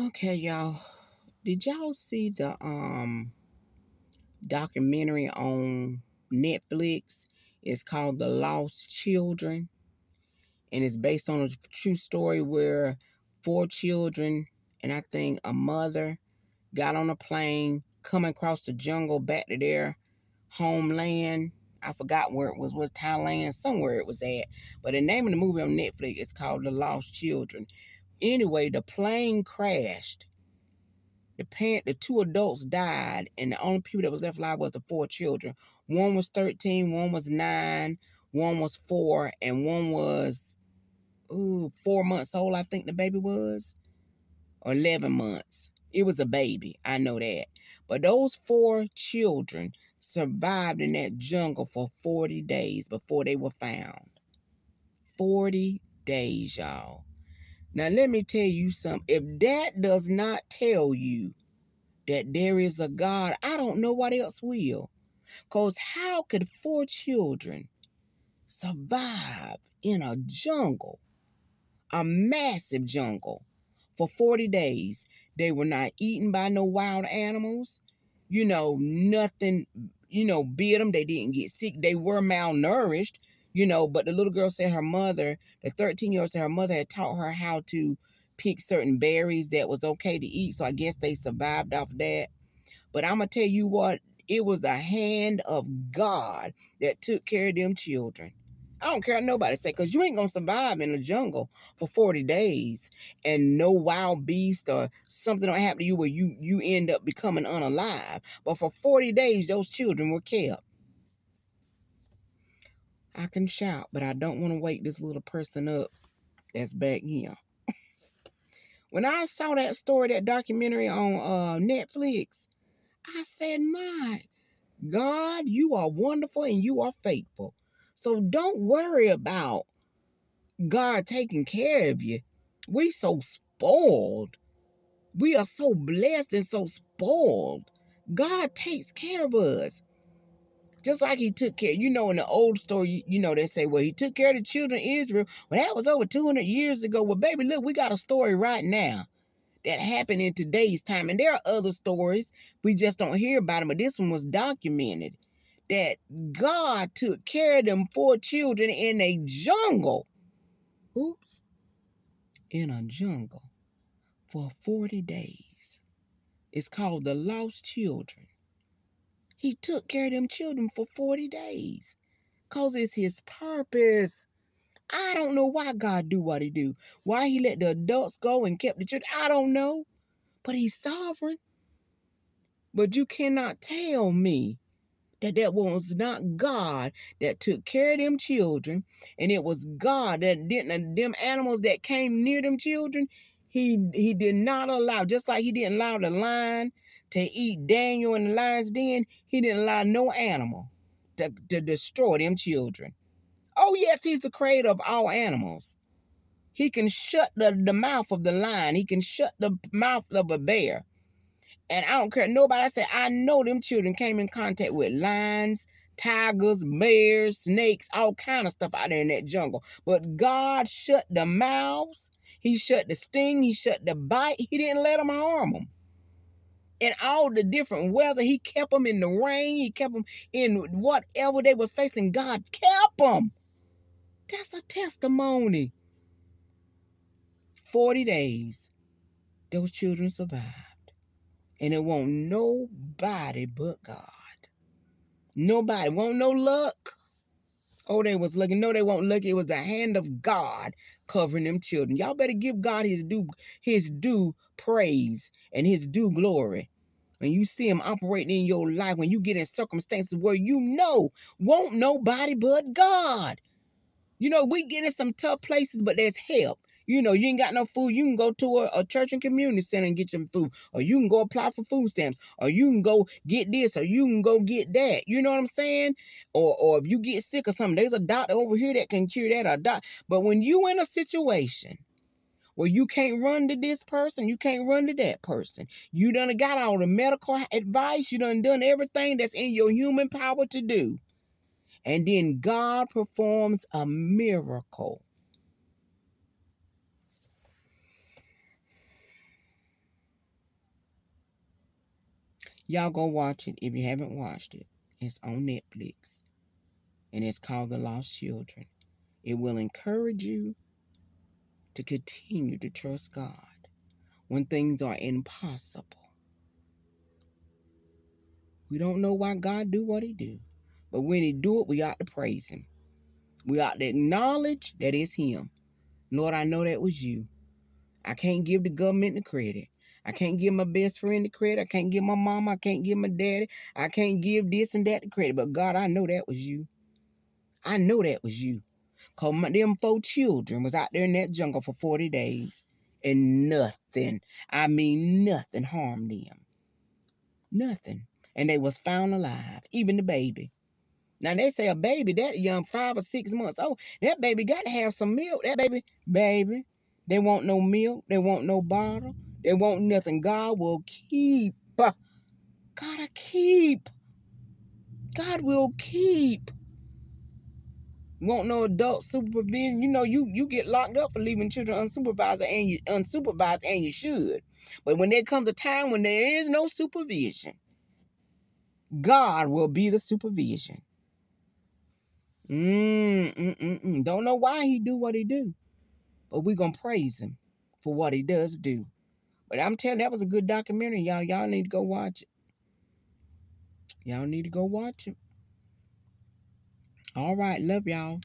Okay, y'all. Did y'all see the documentary on Netflix? It's called The Lost Children, and it's based on a true story where four children and I think a mother got on a plane coming across the jungle back to their homeland. I forgot where it was Thailand, somewhere it was at. But the name of the movie on Netflix is called The Lost Children. Anyway, the plane crashed. The two adults died, and the only people that was left alive was the four children. One was 13, one was 9, one was 4, and one was 4 months old, I think the baby was, or 11 months. It was a baby, I know that. But those four children survived in that jungle for 40 days before they were found. 40 days, y'all. Now, let me tell you something. If that does not tell you that there is a God, I don't know what else will. Because how could four children survive in a jungle, a massive jungle, for 40 days? They were not eaten by no wild animals. Nothing, bit them. They didn't get sick. They were malnourished, but the little girl said her mother, the 13-year-old said her mother had taught her how to pick certain berries that was okay to eat. So I guess they survived off that. But I'm going to tell you what, it was the hand of God that took care of them children. I don't care what nobody say, because you ain't going to survive in the jungle for 40 days and no wild beast or something don't happen to you where you end up becoming unalive. But for 40 days, those children were kept. I can shout, but I don't want to wake this little person up that's back here. When I saw that story, that documentary on Netflix, I said, my God, you are wonderful and you are faithful. So don't worry about God taking care of you. We so spoiled. We are so blessed and so spoiled. God takes care of us. Just like he took care, in the old story, they say, well, he took care of the children of Israel. Well, that was over 200 years ago. Well, baby, look, we got a story right now that happened in today's time. And there are other stories. We just don't hear about them. But this one was documented that God took care of them four children in a jungle. Oops. In a jungle for 40 days. It's called The Lost Children. He took care of them children for 40 days. Because it's his purpose. I don't know why God do what he do. Why he let the adults go and kept the children. I don't know. But he's sovereign. But you cannot tell me that was not God that took care of them children, and it was God that didn't, them animals that came near them children, he did not allow, just like he didn't allow the lion to eat Daniel in the lion's den, he didn't allow no animal to destroy them children. Oh yes, he's the creator of all animals. He can shut the mouth of the lion. He can shut the mouth of a bear. And I don't care nobody. I say, I know them children came in contact with lions, tigers, bears, snakes, all kind of stuff out there in that jungle. But God shut the mouths. He shut the sting. He shut the bite. He didn't let them harm them. And all the different weather, he kept them in the rain. He kept them in whatever they were facing. God kept them. That's a testimony. 40 days, those children survived. And it won't nobody but God. Nobody. Won't no luck. Oh, they was lucky. No, they won't lucky. It was the hand of God covering them children. Y'all better give God his due praise and his due glory. When you see him operating in your life, when you get in circumstances where won't nobody but God. We get in some tough places, but there's help. You ain't got no food. You can go to a church and community center and get some food. Or you can go apply for food stamps. Or you can go get this. Or you can go get that. You know what I'm saying? Or if you get sick or something, there's a doctor over here that can cure that. But when you in a situation where you can't run to this person, you can't run to that person. You done got all the medical advice. You done everything that's in your human power to do. And then God performs a miracle. Y'all go watch it if you haven't watched it. It's on Netflix. And it's called The Lost Children. It will encourage you to continue to trust God when things are impossible. We don't know why God do what he do. But when he do it, we ought to praise him. We ought to acknowledge that it's him. Lord, I know that was you. I can't give the government the credit. I can't give my best friend the credit. I can't give my mama. I can't give my daddy. I can't give this and that the credit. But God, I know that was you. I know that was you. Because them 4 children was out there in that jungle for 40 days. And nothing, I mean nothing harmed them. Nothing. And they was found alive. Even the baby. Now they say a baby that young, 5 or 6 months old, that baby got to have some milk. That baby, they want no milk. They want no bottle. They want nothing. God will keep. Gotta keep. God will keep. Want no adult supervision. You know, you get locked up for leaving children unsupervised and you should. But when there comes a time when there is no supervision, God will be the supervision. Don't know why he do what he do. But we're going to praise him for what he does do. But I'm telling you, that was a good documentary, y'all. Y'all need to go watch it. Y'all need to go watch it. All right. Love y'all.